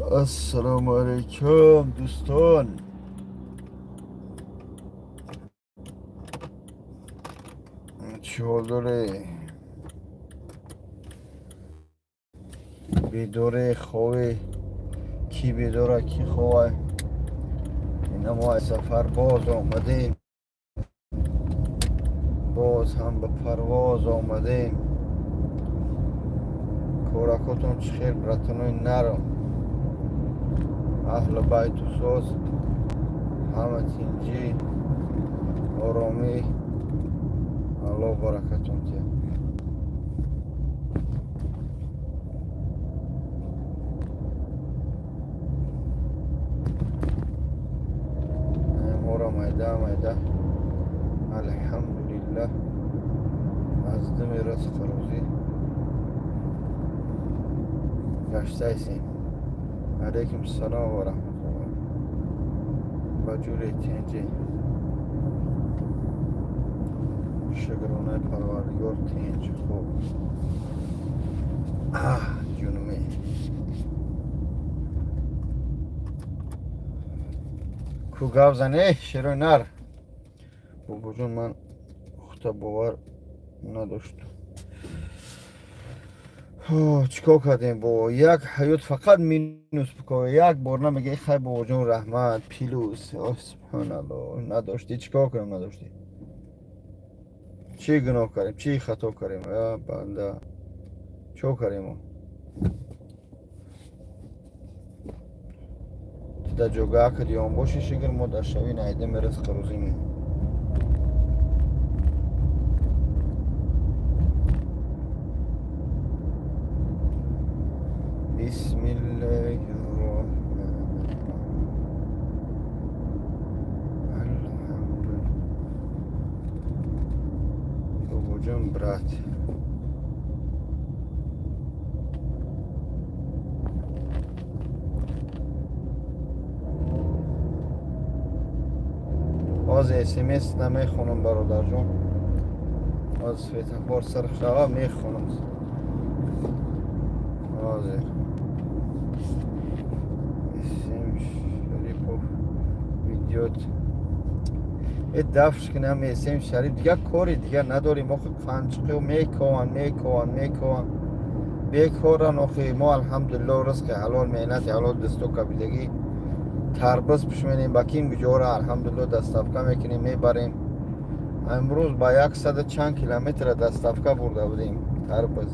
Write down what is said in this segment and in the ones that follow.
السلام علیکم دوستان. چه حال داره؟ بیداره خواه کی بیداره کی خواه. این ما از سفر باز آمدیم، باز هم به پرواز آمدیم. کورکاتون چخیر براتونوی نرم، اهل بیت و سوز همه تینجی آرامی. الله برکتون تیم. مورا میده میده الحمدلله از دم رزق روزی گشته ایسیم. علیکم السلام و رحمت الله. بجوری تینجی شکرانه پروردگار تینج خوب. جونمی کو گاو زنه شروع نر. بابا جون من خدا باور نداشت. چیکار کردیم با یک حیات فقط مینوس بکنه یک بار نمیگه خیلی بابا جون رحمت پیلوس سبحان الله. نداشتی چیکار کنیم؟ نداشتی چی گناه کردیم؟ چی خطا کردیم؟ یا بنده چو کردیم؟ در جوگه که دیان باشی شگر ما در شوی نایده میرس قروزیم. بسم الله الرحمن الرحیم. بابا جون برات باز اسمس نمیخونم برادر جون. باز فیتخبار سرخ شواب میخونم. حاضر اسم شریف و ویدیوت دفش کنم. اسم شریف دیگه کاری دیگه نداریم. ما خود پنجقی و میکوان بیکارن. آخی ما الحمدلله رزق حلال مهنت حلال دستو کبیدگی تربس پشمینیم بکیم گجوره الحمدلله دستافکه میکنیم میبریم. امروز با 100 چند کیلومتر دستافکه برده بودیم. تربس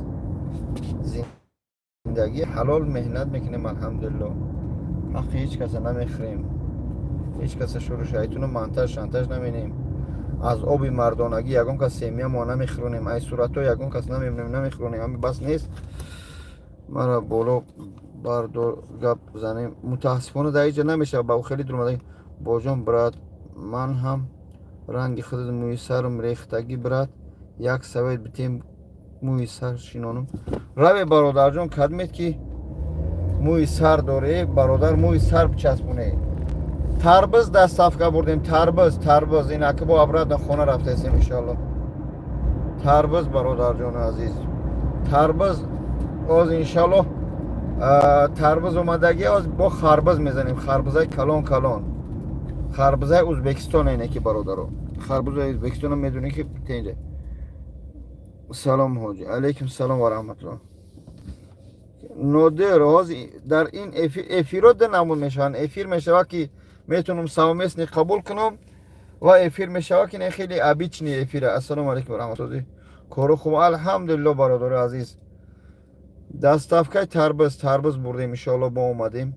زندگی حلال مهنت میکنیم الحمدلله. حق هیچ کس نمیخریم، هیچ کس شروع شیطون و منتج شنتج نمینیم. از آب مردانگی یگون کس سیمیه ما نمیخرونیم. ای صورت ها یگون کس نمیخرونیم. همین بس نیست مرا بولو بردار گپ زنیم. متاسفانه در اینجا نمیشه با خیلی درمده باجان برات. من هم رنگ خود موی سرم ریختگی برات یک سوید بتیم موی سر شینانم. روی برادر جان کدمید که موی سر داره برادر موی سر بچسبونه. تربز دستافکه بردیم. تربز این که با ابراد خونه رفته ایستیم انشالله. تربز برادر جان عزیز تربز باز انشالله. تربز اومدگی از با خربز میزنیم. خربزای کلان خربزای ازبکستان اینه که برادرو. خربزای ازبکستان میدونی که تینجه. سلام حاجی. علیکم السلام و رحمت الله. نادر از در این افیرات ده نمون میشن. افیر میشه که میتونم سوامسنی قبول کنم و افیر میشه که نه خیلی ابیچ نی افیره. السلام علیکم و رحمت الله. کارو خوب الحمدلله برادر عزیز. دستافکای تربز بردیم انشالله با اومدیم.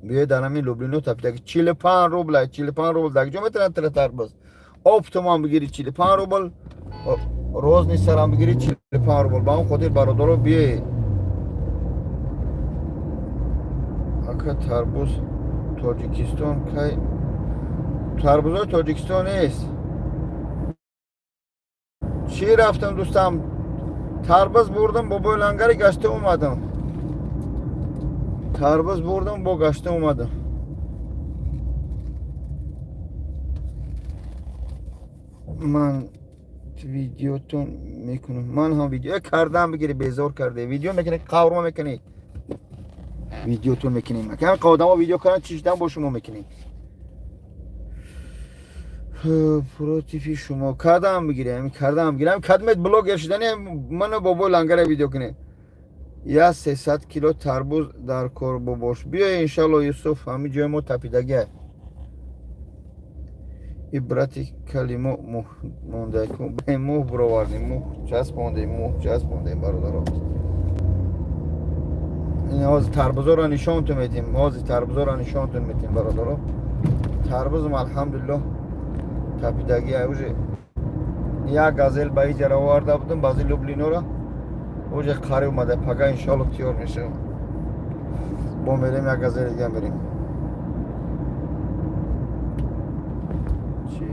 بیاید در همین لوبلینو تپیدگی 45 روبل 45 روبل دیگه میتونن تربز آب تمام بگیری 45 روبل. روز نیست سرم بگیری 45 روبل. با اون خودی برادرو بیاید. اکا تربوز تاجیکستان که تربوزای تاجیکستان نیست. چی رفتم دوستم تربز بردم با بولنگری گشته اومدم. تربز بردم با گشته اومدم. من ویدیوتون میکنم. من هم ویدیو کردم بگیری بیزار کرده. ویدیو میکنه قورما میکنی. ویدیوتون میکنیم که همین قادما ویدیو کردن چیشدن با شما میکنیم پروتیفی شما کردم بگیرم کدمت بلوگ ارشدنی منو بابا لنگر ویدیو کنه یا 300 کیلو تربوز در کار باش بیا انشالله یوسف همین جای ما تپیدگه عبرتی کلمه مونده کن به موه برآوردیم موه چسبوندیم برادران این از تربوزا را نشانتون میدیم برادران تربوزم الحمدلله تپیدگی اوجه یک گازل به ایجار آورده بودم بازی لوبلینو را اوجه قاری اومده پگاه انشالله تیار میشه با میریم یک گازل دیگه بریم چی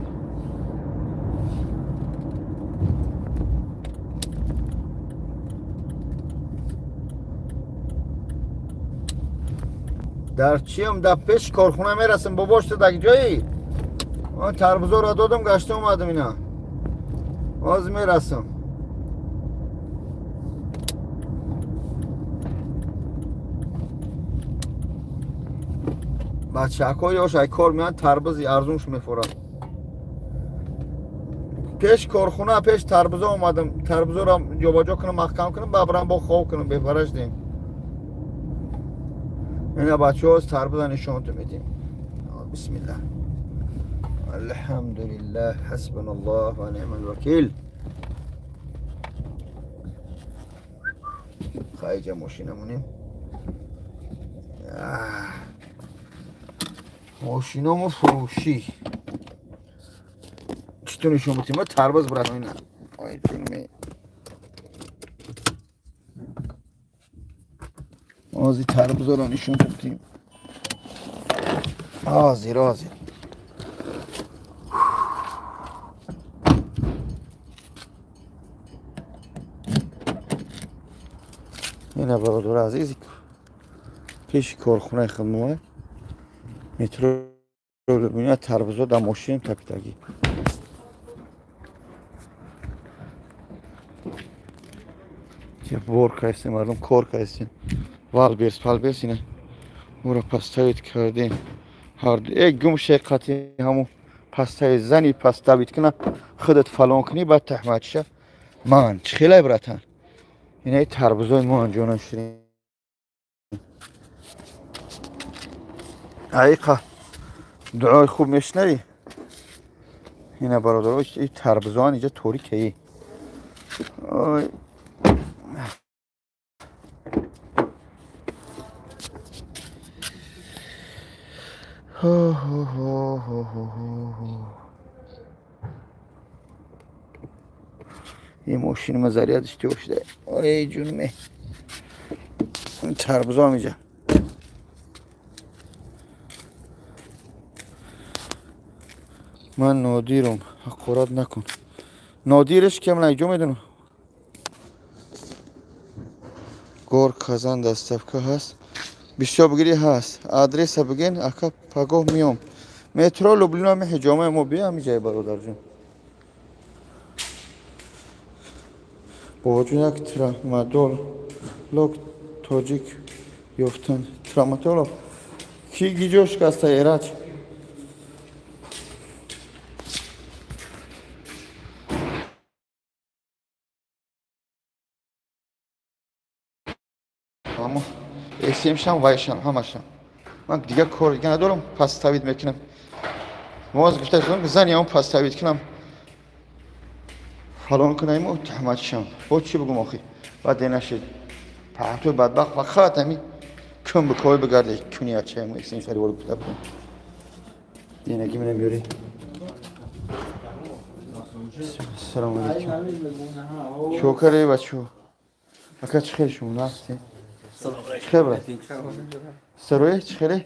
در چیم در پیش کارخونه میرسم باباش تو در جایی من تربوزا را دادم گشته اومدم اینا باز میرسم بچه ها یاش ای کار میان تربوز ارزونش میفورن پیش کارخونه پیش تربوزا اومدم تربوزا را جابجا کنم محکم کنم ببرم با خواب کنم بفرش دیم اینا بچه ها از تربوزا نشانتو میدیم بسم الله الحمدلله حسبنا الله و نعم الوکیل خیلی ماشینمونیم ماشینامو فروشی چطور نشون بودیم ما ترباز براتون اینا آی فیلمی آزی ترباز رو نشون بودیم آزی اینا برادر عزیزی پیش کارخونه خدمه مترو رو ببینید تربوزا در ماشین تپیدگی چه بور کردیم مردم کار کردیم وال بیرس اینه او را پستایید کردیم هر یک گمشه قطعی همون پستای زنی پستا بیت کنه خودت فلان کنی بعد تحمد شه من چه خیلی براتن اینه تربوزای ما انجام شدیم حقیقه دعای خوب میشنوی اینه برادر این تربوزان اینجا طوری که آی این ماشین مزاریاتش توی شده ای جونمه این تربوزا میجا من نادیرم حقارت نکن نادیرش کم نجا میدونم گور کازان دستفکه هست بیشتر بگیری هست آدرس بگین اکا پگاه میام مترو لوبلینا می حجامه ما بیا می جای برادر جون با وجود یک ترامادول لوک تاجیک یفتن ترامادول کی گیجوش کاستا ایراد اما اسمشم وایشم همشم من دیگه کار دیگه ندارم پس تاوید میکنم موز گفته شدم بزنی اون پس تاوید کنم فلان کنم و تحمد شم با چی بگم آخی بعد نشد پرتو بدبخت و خاتمی کم به کار بگرده کنی اچه همون اسم سری وارد بوده بکن دینگی منم بیاری السلام علیکم شکره بچه اکا چه خیلی شما هستی چه برای سروی چه خیلی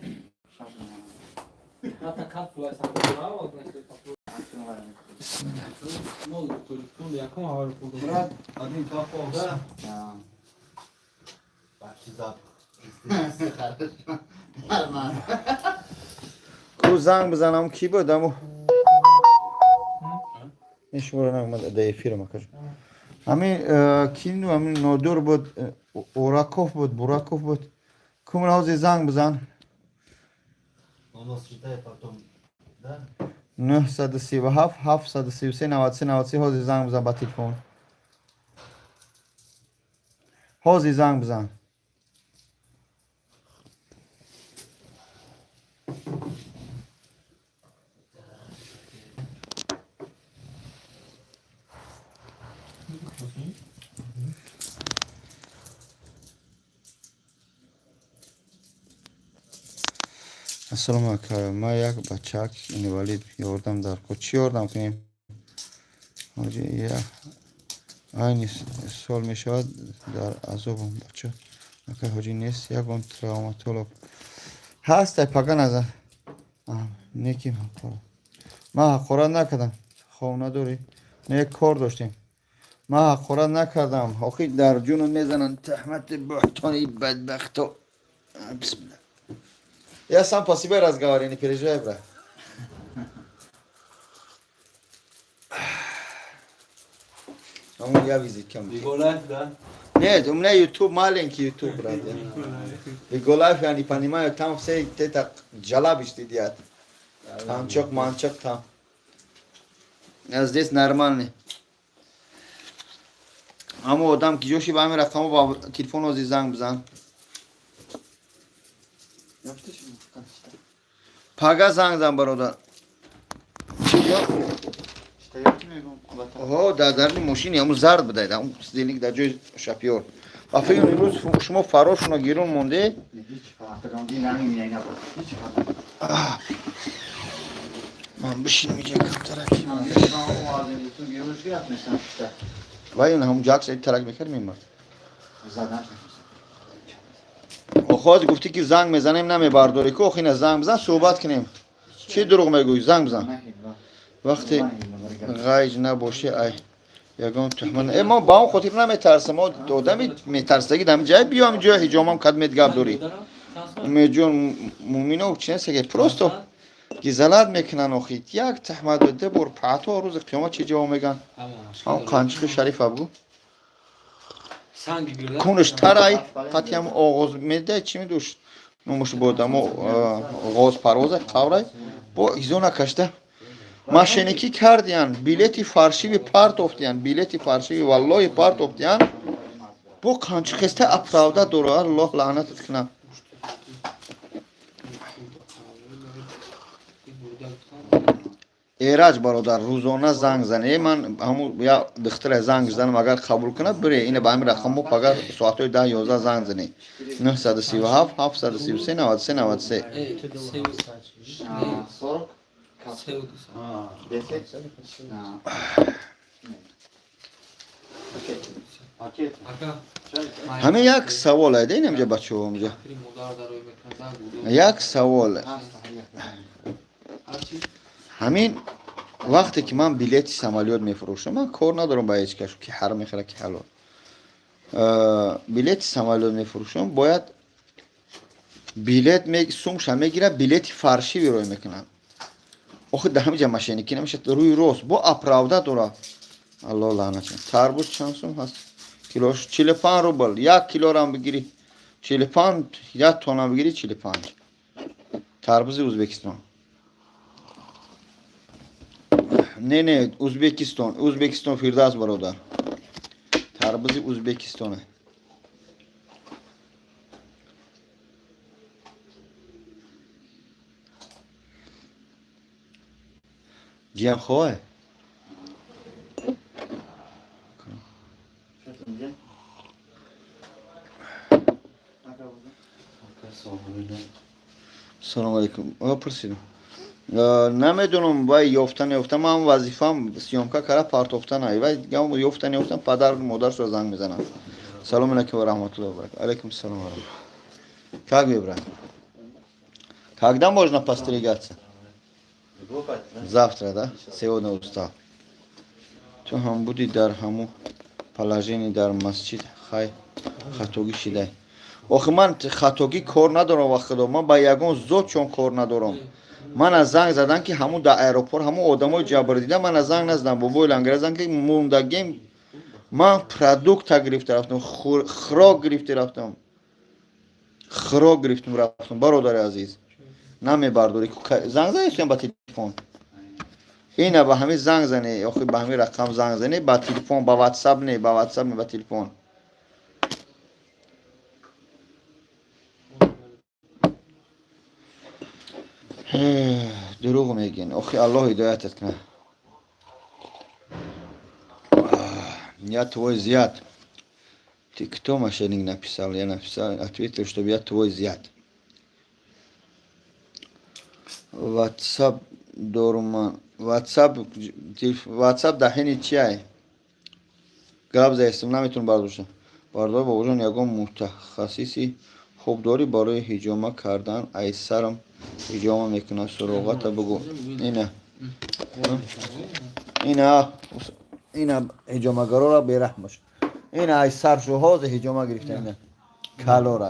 کو زنگ بزنم کی بود امو ایش برو نگم ده افیر مکش همین کی نو همین نادر بود اوراکوف بود براکوف بود کومن حوزی زنگ بزن. 937 733 93 93 حوزی زنگ بزن با تلفن. حوزی زنگ بزن. السلام علیکم. ما یک بچک اینوالید یاردم در کو چی یاردم کنیم؟ حاجی یا این سال می شود در عذابم بچه اگه حاجی نیست یکم تراوماتولوگ هست پاکن از نیکی ما خورد نکردم خواه نداری نه کار داشتیم ما خورد نکردم آخی در جونو میزنن تحمت بحتانی بدبختو بسم الله. Я сам по себе разговариваю, не переживай, брат. Я визит кем. Биголайф, да? Нет, у меня YouTube маленький YouTube, брат. Биголайф, я не понимаю, там все это джалабиш едят. Танчок, манчок там. А здесь нормальный. Аму адам ки ҷоши ба ҳамин рақаму ба телефон ҳозир занг бизан. Пага занг зан бародар. Оҳо дар мошини ҳамун зард бидаед ҳамун зелик дар ҷои шапёр. Ба фикр имрӯз шумо фарошуно гирон монде. Ман бишинам иҷа камтарак. Вай он ҳамун ҷакс тарак мекард мемард. خود گفتی که زنگ میزنیم نمیبرداری که آخه زنگ بزن صحبت کنیم چی دروغ میگویی زنگ بزن وقتی غیج نباشه ای یگان تحمل ما با اون خاطر نمیترسم ما آدمی میترسه دم جای بیام جای حجامم قدمت گپ داری میجون مومینو چنین سگه پروستو گزلات میکنن آخه یک تحمل ده بر پاتو روز قیامت چی جواب میگن هم قنچخ شریف ابو کنش ترای قطعیم آغاز میده چی میدوش نموش بودم آغاز پروازه قورای با ایزونا کشته ماشینکی کردیان بیلتی فارشی پارت افتیان بیلتی فارشی والله پارت افتیان با کانچ خسته اپراوده دوره الله لعنتت کنه ایراج برادر روزانه زنگ زنه من همون یا دختر زنگ زنم اگر قبول کنه بره اینه با همین رقمو پگاه ساعت 10 11 زنگ زنه 937 733 93 93 همین یک سوال است اینجا بچه‌ها اونجا یک سوال همین وقتی که من بلیت سمالیات میفروشم من کار ندارم با هیچ کس که حرام میخره که حلال بلیت سمالیات میفروشم باید بلیت سومش میگیره بلیت فرشی بیروی میکنن آخه در همینجا ماشینی که نمیشه روی راست با اپراوده داره الله لعنت کنه تربوز چند سوم هست کیلوش 45 روبل یک کیلو رو هم بگیری 45 یک تون هم بگیری 45 تربوز ازبکستان نه ازبکستان فرداس برادر تربوز ازبکستانه جیم خواه سلام علیکم پرسیدم نمیدونم وای یافتن من وظیفه‌ام سیامکا کارا پارت افتن وای گام یافتن پدر مادر رو زنگ میزنن سلام علیکم و رحمت الله و برکاته علیکم السلام و رحمت как выбрать когда можно постригаться завтра да сегодня устал то هم بودی در همو положении در مسجد خای خطوگی شده آخه من خطوگی کار ندارم وقت من با یگان زود چون کار ندارم من از زنگ زدن که همون در ایروپورت همون آدمای جبر دیدم من از زنگ نزدم بابای انگلیسان که موندگیم من پروداکت گرفته رفتم خوراک گرفته رفتم خراب گرفتم رفتم برادر عزیز نمیبرداری زنگ زنی با تلفن اینا با همین زنگ زنی آخه با همین رقم زنگ زنی با تلفن با واتساپ نه با واتساپ نه با تلفن دروغ میگین آخه الله هدایتت کنه я твой зять ты кто мошенник написал я написал ответил чтобы я твой зять WhatsApp дорман WhatsApp дахини чиай гап заистам наметунам бардошам бардор бобожон ягон мутахассиси хуб дорӣ барои ҳиҷома кардан ай сарам ҳиҷома мекунам суроғата бугу ина ҳиҷомагарора бераҳм бош ина ай саршо ҳозе ҳиҷома гирифта калора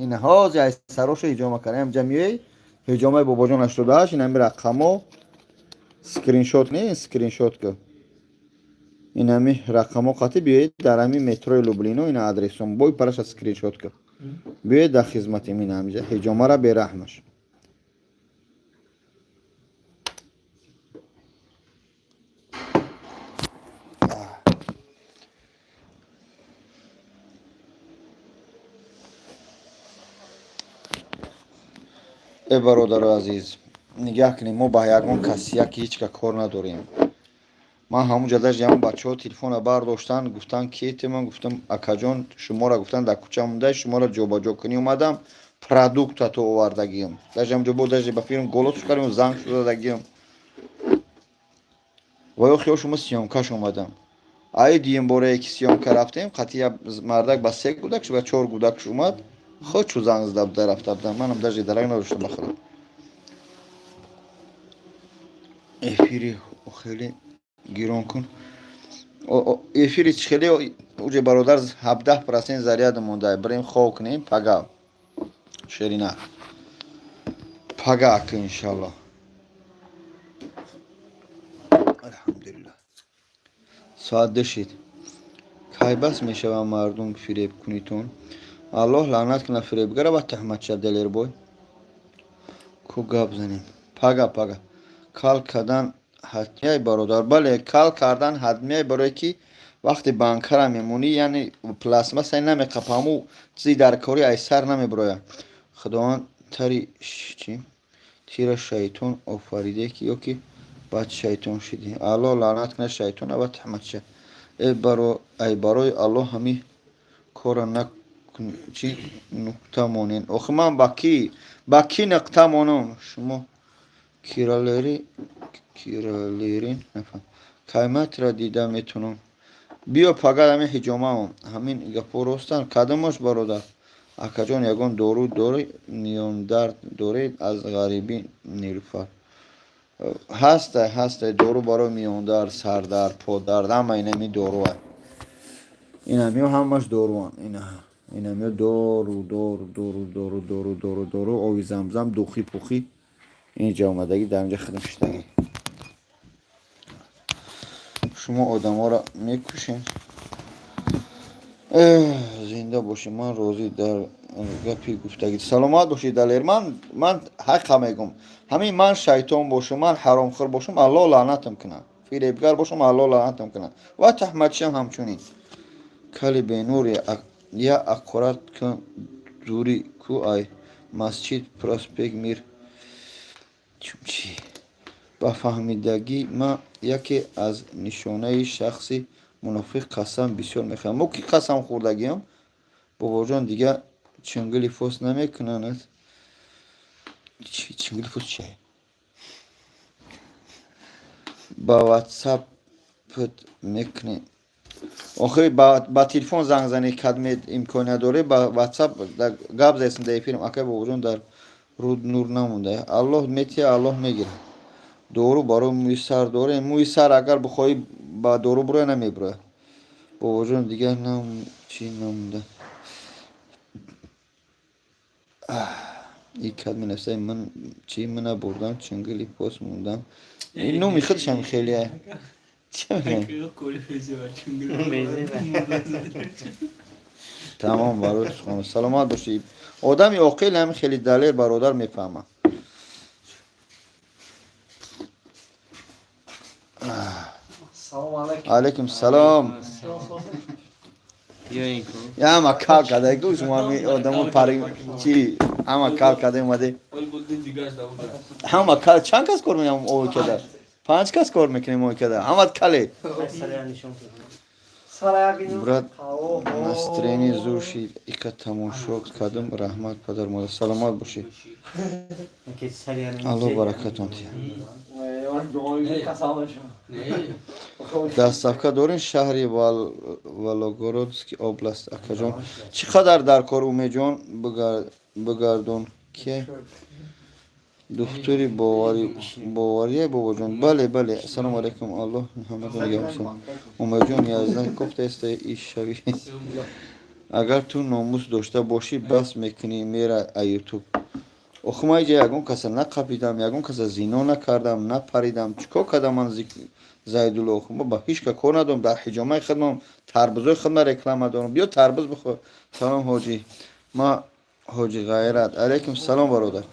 ина ҳозе ай сарошо ҳиҷома карда ям ҷамиёи ҳиҷомаи бобоҷон 88 инами рақамо скриншот не скриншот ка инами рақамо қати биёед дар ами метрои Люблино ина адресом бой параша скриншот ка биёед дар хизмати мин ҳамиҷа ҳиҷомара бераҳмаш бародару азиз нигаҳ кунед мо ба ягон касияки ҳечка кор надорем ман ҳамунҷа даже ягон бачаҳо телефона бардоштан гуфтан кетиман гуфтам акаҷон шуморо гуфтан дар кӯча монда шуморо ҷобаҷо кунӣ омадам продуктато овардагиам даже ҳамҷо бо даже ба фирм голос карем занг шудадагиам ва ё хиёл шумо сиёмкаш омадам ай диюм борае ки сиёмка рафтем қати як мардак ба 3 гудакш ба 4 гудакш омад худ чу занг задам дарафта будам манам даже дарак надоштам ба худам эфири хеле гирон кун эфири хеле уҷе бародар 17% заряда монда бирем хоб кунем пага шерина пага ак иншаллоҳ алҳамдулиллаҳ соат душид кай бас мешавам мардум фиребкунитон аллоҳ лаънат кунад фиребгара ва таҳматча делербой ку гап занем пага кал кардан ҳатмияй бародар бале кал кардан ҳатмияй барое ки вақте банкара мемонӣ яъне пластмассаи намеқапаму чизи дар кори ай сар намебироя худованд тари чи тира шайтон офариде ки ё ки баъд шайтон шидӣ аллоҳ лаънат кунад шайтона ва таҳматча ай барои аллоҳ ҳами кора накун чи нуқта монен охи ман ба кӣ нуқта монам шумо киралерин кайматра дида метунам биё фақат ҳамин ҳиҷомаам ҳамин гапо ростан кадомаш бародар акаҷон ягон дору дорӣ миёндард доред аз ғарибӣ нилуфар ҳастай дору барои миёндард сардард поддард ҳама инами доруа инамиё ҳамаш доруан инамиё дору ови замзам духи пухи инҷа омадагӣ дар инҷа хидм шидагӣ шумо одаморо мекушед зинда бошед ман розӣ дар гапи гуфтагӣ саломат бошед далер ман ҳаққа мегум ҳамин ман шайтон бошам ман ҳаромхӯр бошам аллоҳ лаънатам кунад фиребгар бошам аллоҳ лаънатам кунад ва таҳматчиам ҳамчунин кали бенур я аккурат кун дури ку ай масҷид проспект мир чумчи ба фаҳмидагӣ ман яке аз нишонаи шахси мунофиқ қасам бисёр мехоҳам мо ки қасам хӯрдагиам бобоҷон дигар чунгили фос намекунанд чунгили фос чи ба ватсапт мекунем охир ба телефон занг занӣ кадмед имконият доред ба ватсап гап застем дар эфирим акай бобоҷон дар руд нур намонда аллоҳ метия аллоҳ мегирад дору барои мӯи сар дорем мӯи сар агар бихоҳӣ ба дору бироя намебирояд бобоҷон дигар чи намонда и кадми нафсаи ман чи мана бурдам чунгили пос мондам номи худшам хеле تمام برای خانم سلامت باشی. آدمی عاقل هم خیلی دلیر برادر میفهمه. سلام علیکم. علیکم سلام. یا اما کار کرده گوش ما می آدمو پاری چی اما کار کرده اومده. همه کار چند کس کار میکنم او کرده. 5 کس کار میکنیم او کرده. همه کله. برات настроение زوشی ایک تماشا کردم رحمت پدر مادر سلامت باشی. الله برکتون تی. دستافکا دارین شهری ولگورودسکی اوبلاست اکاجون چقدر در کار اومی جان بگردون که دختری باوریه بابا جان. بله بله السلام علیکم الله محمد نگهدار. اومی جان 11 گفته است این شوی اگر تو ناموس داشته باشی بس میکنی میره یوتیوب. اخمای جا یگون کسی نقبیدم یگون کسی زینا نکردم نپریدم چیکار کردم من زایدالله اخم با هیچ که کار ندارم در حجامه خودم تربوزای خودم رکلام دارم. بیا تربوز بخور. سلام حاجی ما حاجی غیرت علیکم سلام برادر.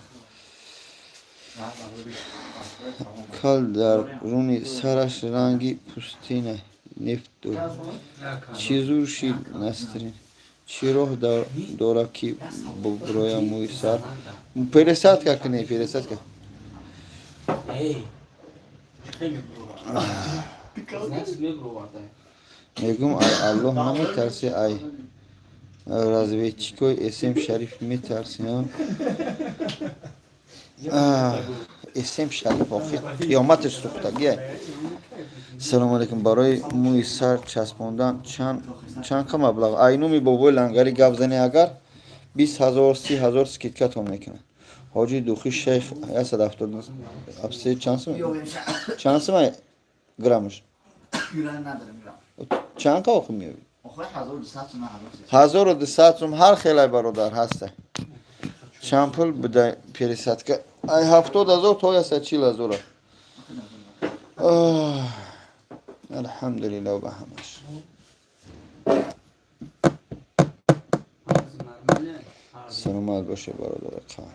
کل در رونی سرش رنگی پوستینه نفت دور چیزور شید نسترین چی راه داره که بگرویا موی سر پیرسات که کنی پیرسات که میگم الله نمیترسی ای رازویچیکوی اسم شریف میترسی اسم شریف آخی قیامتش سوختگیه. سلام علیکم برای موی سر چسبوندن چند که مبلغ اینومی بابای لنگری گپ زنی اگر 20,000 30,000 سکیتکت هم میکنه. حاجی دوخی شیخ 170 افسی چند سمه گرامش چند که آخی میوی 1200 سوم هر خیلی برادر هسته. چند پول بده پیرست که ای 70,000 توی است 40,000. الحمدلله به همش. سلامت باشه برادر خان.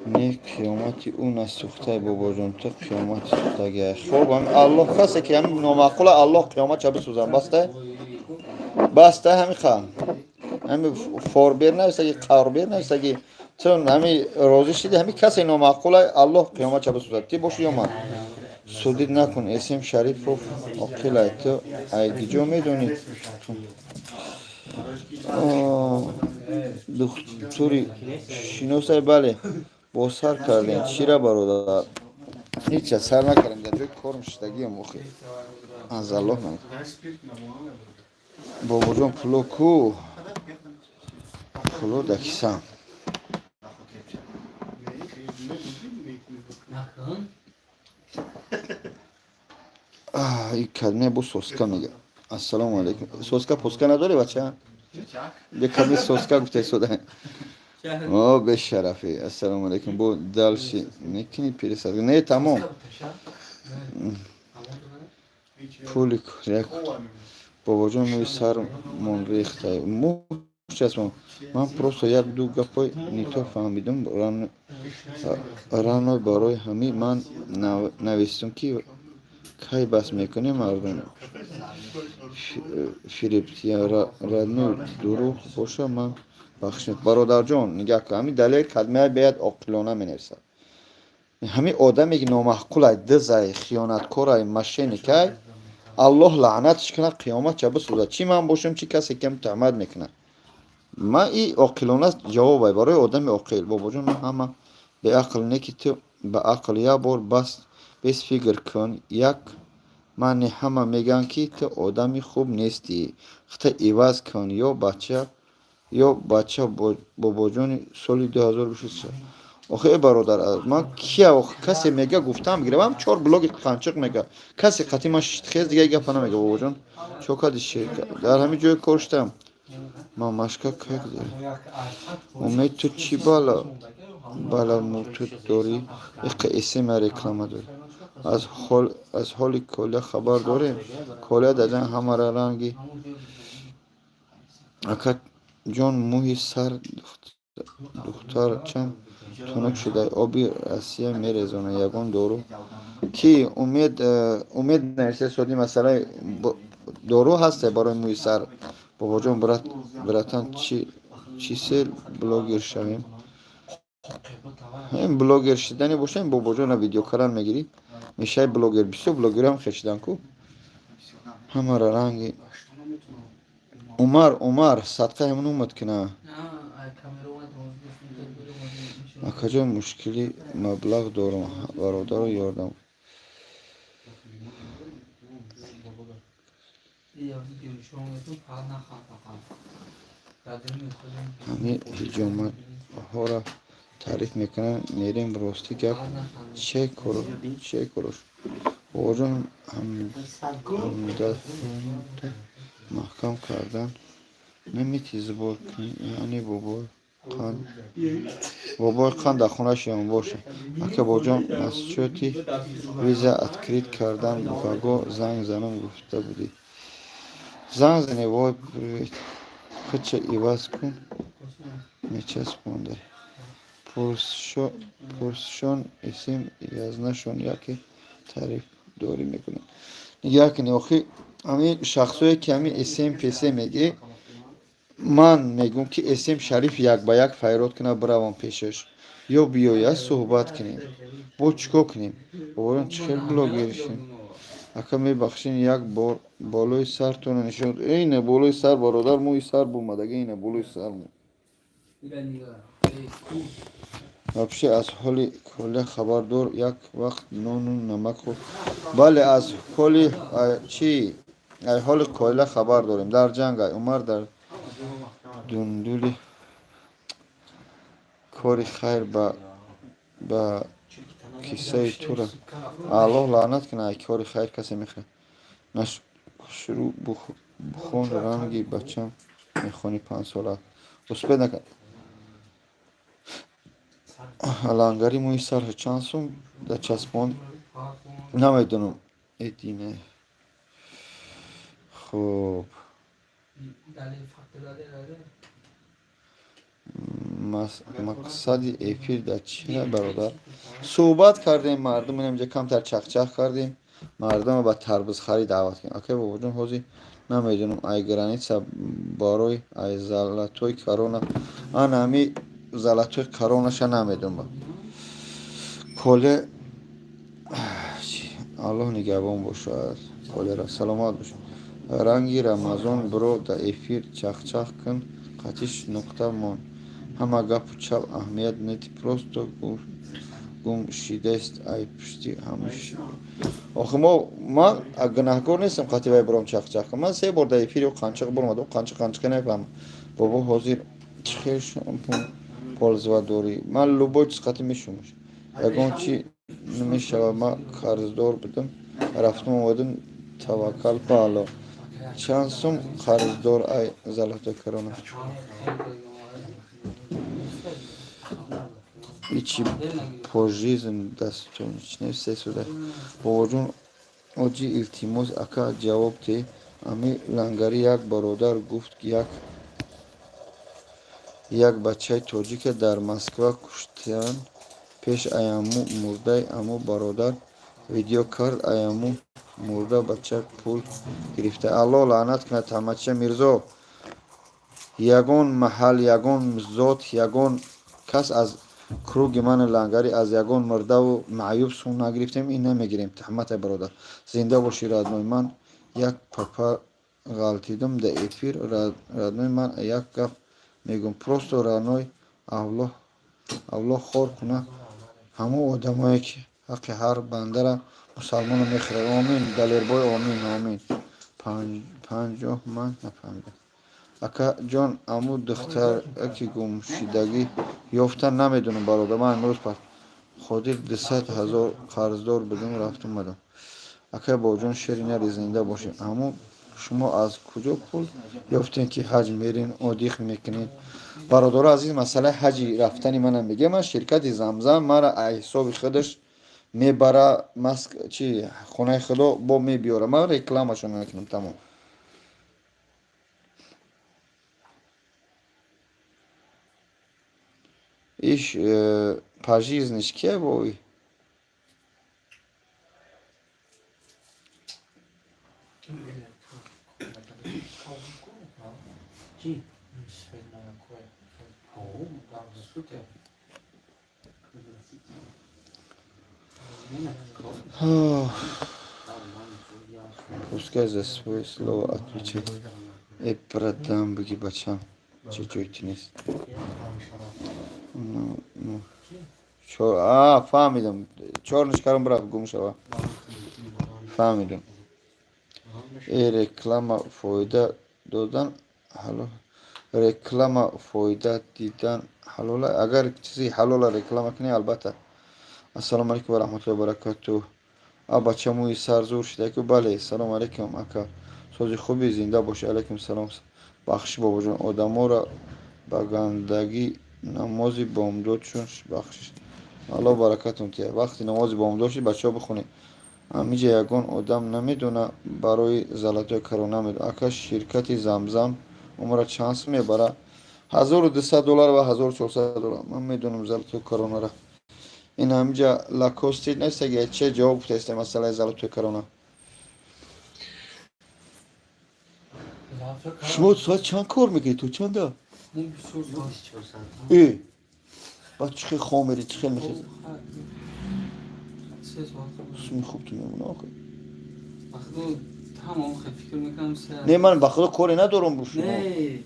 نه قیامتی اون از سوخته بابا جان تو قیامت سوختگی خوب الله کسی که همین نامعقول الله قیامت چه بسوزن بسته همین خواهم همین فاربیر نویسته که قاربیر نویسته که چون همین روزی شدی همین کسی نامعقول الله قیامت چه بسوزد تی باشی یا من سودید نکن اسم شریف رو اقیل تو ایگیجو میدونی دختوری شینوسه بله با سر کردین چی را برادر هیچ سر نکردم در جای کارم شدگی هم بخیر از الله من بابا جان پلو کو پلو دکیسم این کلمه بو سوسکا میگه. السلام علیکم. سوسکا پوسکا نداره بچه یه کمی سوسکا گفته شده به شرفی. السلام علیکم بو دلشی نکنی پیرسد نه تمام پولی یک بابا جان موی سر من ریخته موش اسمم من پروسا یک دو گپای نیتو فهمیدم رانو برای همی من نویستم که کی بس میکنی مردم فریبتیا رادنو دروغ باشه من بخشید برادر جان نگاه که همین دلیل کلمه باید عاقلانه مینویسد. همین آدمی که نامعقول دزای خیانتکار مشینی که الله لعنتش کنه قیامت چه بسوزد چی من باشم چی کسی که متعمد میکنه. من این عاقلانه جوابه برای آدم عاقل. بابا جان همه به عقل نکی تو به عقل یا بار بس فکر کن یک من همه میگن که تو آدمی خوب نیستی خطا ایواز کن یا بچه بابا جان سال 2023 آخه برادر من کیا کسی میگه گفتم گیرم 4 بلاگ خانچق میگه کسی قطعی من خیز دیگه گپ نمیگه بابا جان چوکادش در همین جای کشتم ما مشکل کرد امید تو چی بالا موتور داری یک اسم رکلام داری از حال کوله خبر داریم. کوله در جنگ همه رنگی اکا جان موی سر دختر چم تونک شده آبی رسیه میرزونه یگان دارو کی امید نرسه سودی مسئله دارو هسته برای موی سر بابا جان براتن چی سر بلاگر شویم این بلاگر شدنی باشیم بابا جان ویدیو کاران میگیری میشه بلاگر بیشتر بلاگر هم خشیدن کو همه را رنگی عمر صدقه همون اومد که نه اکجا مشکلی مبلغ دارم برادر یاردم همه هجومت ها را تعریف میکنن میریم راستی گپ چه کروش بازم همده محکم کردن نمیتی زبار کنی یعنی بابای قند در خونه شیان باشه اکه با جان مسجوتی ویزا اتکرید کردن بخواگو زنگ زنم گفته بودی زنگ زنی وای پروید خودچه ایواز کن میچسبونده پرسشون اسم یازنشون یکی تعریف داری میکنه نگه کنی آخی همین شخصوی که همین اسم پیسه میگه من میگم که اسم شریف یک با یک فیراد کنه بروم پیشش یا بیاید صحبت کنیم با چکو کنیم بابایان چخیل بلاگیرشیم اکا میبخشین یک بار بالای سرتون نشوند اینه بالای سر برادر موی سر بومدگه اینه بالای سر مو вообще از حال کوله خبردار یک وقت نون و نمک خورد بله از حال کوله خبر داریم در جنگ عمر در دوندولی کاری خیر با کیسه تو را الله لعنت کنه ای کاری خیر کسی میخواد نش شروع بخون رنگی بچم میخونی 5 ساله اصبه نکن لنگری موی سر چند سوم در چسبان نمیدونم ایدینه خوب مقصد افیر در چیه برادر صحبت کردیم مردم اینجا کمتر چخ کردیم مردم با تربوز خرید دعوت کردیم اوکی بابا جون حوزی نمیدونم ای گرانیتسا باروی ای زلطوی کرونا آن همی زلطوی کروناشا نمیدونم کله الله نگهبان باشد کله را سلامت باشد رنگی رمضان برو در افیر چخ کن قطیش نقطه مون همه گپ و چپ اهمیت نیتی پروستو گم شیدست ای پشتی همش آخه من گناهکار نیستم قطعی بای برام چخ کنم من 3 بار در افیر و قنچق برمدم قنچق نفهم بابا حاضر خیر شمپون پالزوا داری من لوبوی چیز قطعی میشومش یکان چی نمیشه من قرضدار بدم رفتم آمدم توکل په الله چند سوم قرضدار ای زلطه کرونا ایچی پوژیزم دستون چنه سه سوده بابا جون اوجی التیموس اکا جواب تی امی لنگری یک برادر گفت یک بچه توجیک در مسکو کشتن پیش ایامو مرده امو برادر ویدیو کرد ایامو مرده بچه پول گرفته الله لعنت کنه تمچه میرزا یگان محل یگان ذات یگان کس از کروگ من لنگری از یگان مرده و معیوب سون نگرفتیم این نمیگیریم تحمت برادر زنده باشی رادنوی من یک پاپا غلطیدم در افیر رادنوی من یک گپ میگم پروستو رادنوی الله خور کنه همه آدمایی که حق هر بنده را مسلمان میخوره آمین دلیربای آمین 50 من نفهمیدم اکا جان امو دختر اکی گم شدگی یافتن نمیدونم برادر من امروز پر خودی 200,000 قرضدار بدون رفتم مدم اکا با جان شیری نری زنده باشیم امو شما از کجا پول یافتین که حج میرین آدیخ میکنین برادر عزیز مسئله حجی رفتنی منم میگه من شرکت زمزم مرا حساب خودش мебара чи хонаи худо бо мебиёра. Ман рекламашон мекунам. Тамом. иш пожизненность кия бой? Пускай за свое слово отвечает. И продам бги бачам. Чуть-чуть не. فهمیدم. چهارنش کارم برای گم شوا. فهمیدم. رکلام فایده دادن حالا رکلام فایده دیدن حالا اگر چیزی حالا رکلام کنی البته. السلام علیکم و رحمت الله و برکاته. بچه موی سرزور شده که بله سلام علیکم اکا سوزی خوبی زنده باشه. علیکم سلام. بخش بابا جان آدما را با گندگی نمازی بامدادشون بخشش. الله برکتون که وقتی نماز بامداد شد بچه‌ها بخونید. همینجا یگان آدم نمیدونه برای زلطای کرونا میدونه. اکا شرکت زمزم عمر چانس میبره $1200 و $1400. من میدونم زلطای کرونا را. این همینجا لاکوستی نیست که چه جواب تسته مسئله زلطای کرونا. شما ساعت چند کار میگی تو چنده؟ ای با چه خامری چه میخواد؟ سمی خوب تو میمونه آخه. تمام فکر میکنم نه من بخدا کاری ندارم رو شما. نه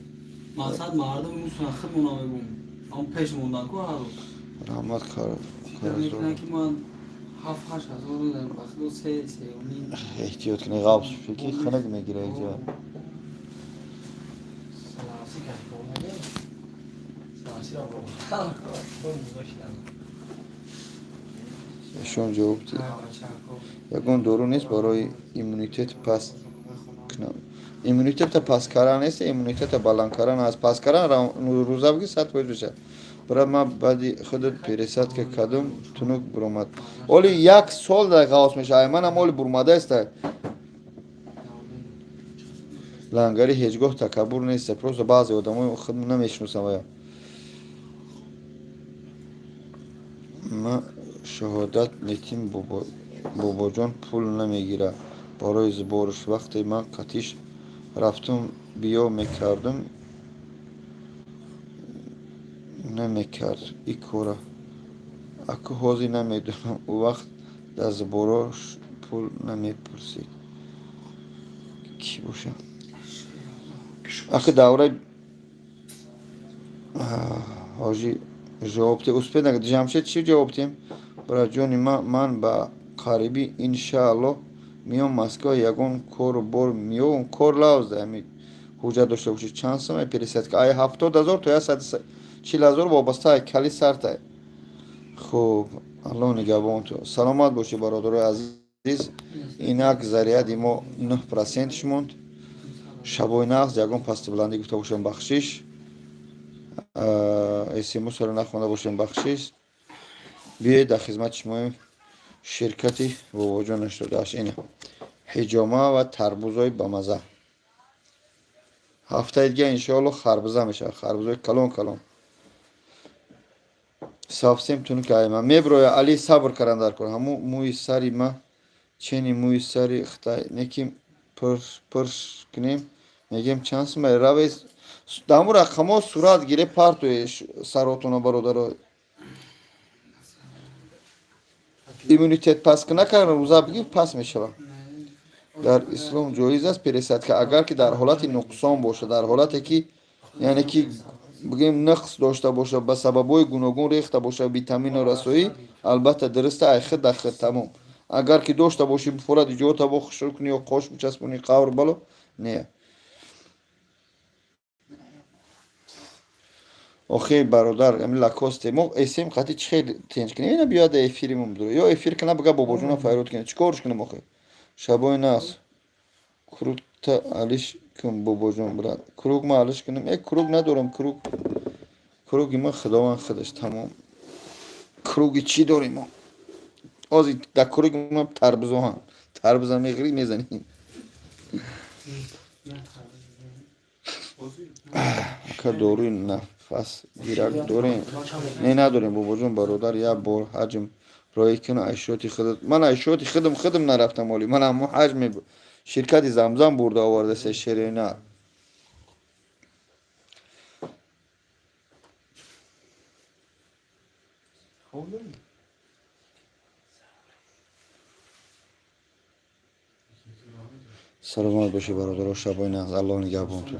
مقصد مردم میتونن خود منابع اون پیش موندن کو هر رحمت کار میکنن که من 7-8 هزار رو دارم بخدا سه احتیاط کنی قابس فکری خنک میگیره اینجا. شون جواب دید. یکون دورو نیست برای ایمونیتت پس کنم. ایمونیتت پس کردن نیست، ایمونیتت بالان کردن از پس کردن روزا بگی 100 باید بشه. برای ما بعدی خودت پیرسات که کدوم تونوک برومد. اولی یک سال در غاوس میشه. من هم اولی برومده است. لنگری هیچگاه تکبر نیست. پروز بعضی آدمای خود نمیشناسم. ما شهادت میتیم بابا جان پول نمیگیره برای زبارش. وقتی من قطیش رفتم بیا میکردم نمیکرد این کارا. اکو حوضی نمیدونم او وقت در زبارش پول نمیپرسید کی باشه. اکو دوره حاجی جواب تی اوسپید نگه جمشید چی جواب تیم؟ برای جانی من با قریبی انشاءالله میام مسکو یگون کور بور میام کور لاوز دمی حجت داشته باشی. چند سمه پیرسید که آیا 70,000 تو یا 140,000 وابسته کلی سرته. خوب الله نگهبان تو. سلامت باشی برادر عزیز. اینک ذریعه دیما 9% شموند. شبای نقص یگون پست بلندی گفته باشم بخشش. اسمو سر نخونده باشیم بخشش. بیایید در خدمت شما شرکتی بابا جانش رو داشت. اینه حجامه و تربوزای بمزه. هفته دیگه انشاءالله خربزه میشه. خربزای کلون کلون سافسیم تونو که ایمه میبروی علی صبر کرندر کن. همو موی سری ما چینی موی سری خطای نکیم پرش کنیم میگیم چانس ما روی دامو رقمو صورت گیره پارتوی سراتونو برادر. ایمونیتت پس که نکردن روزا بگیر پس میشه. در اسلام جایز است پیرسد که اگر که در حالت نقصان باشه، در حالتی که یعنی که بگیم نقص داشته باشه به سببای گوناگون ریخته باشه ویتامین و رسایی البته درسته ای خود در خود تمام. اگر که داشته باشی بفورد جو تا بخش کنی و قاش بچسبونی قور بلو نه. آخه برادر ام لاکوست ما اسم خاطی چه تنج کنی اینا بیاد افیرمون داره یا افیر کنه بگه بابا جون فایروت کنه چیکارش کنم آخه شبای ناس کروگ تا علیش کن بابا جون برات کروگ ما علیش کنم یک کروگ ندارم. کروگی ما خداوند خودش تمام. کروگی چی داریم ما از این دکوری که ما تربزو هم تربزو میگیری میزنیم که دوری نفس گیرک داریم نه نداریم بابا جون برادر یا با حجم رای کنه اشیاتی خودت من اشیاتی خودم نرفتم ولی من هم حجم شرکت زمزم برده آورده سه شیرینه سلامت باشی برادر شبای نه الله نگهبان تو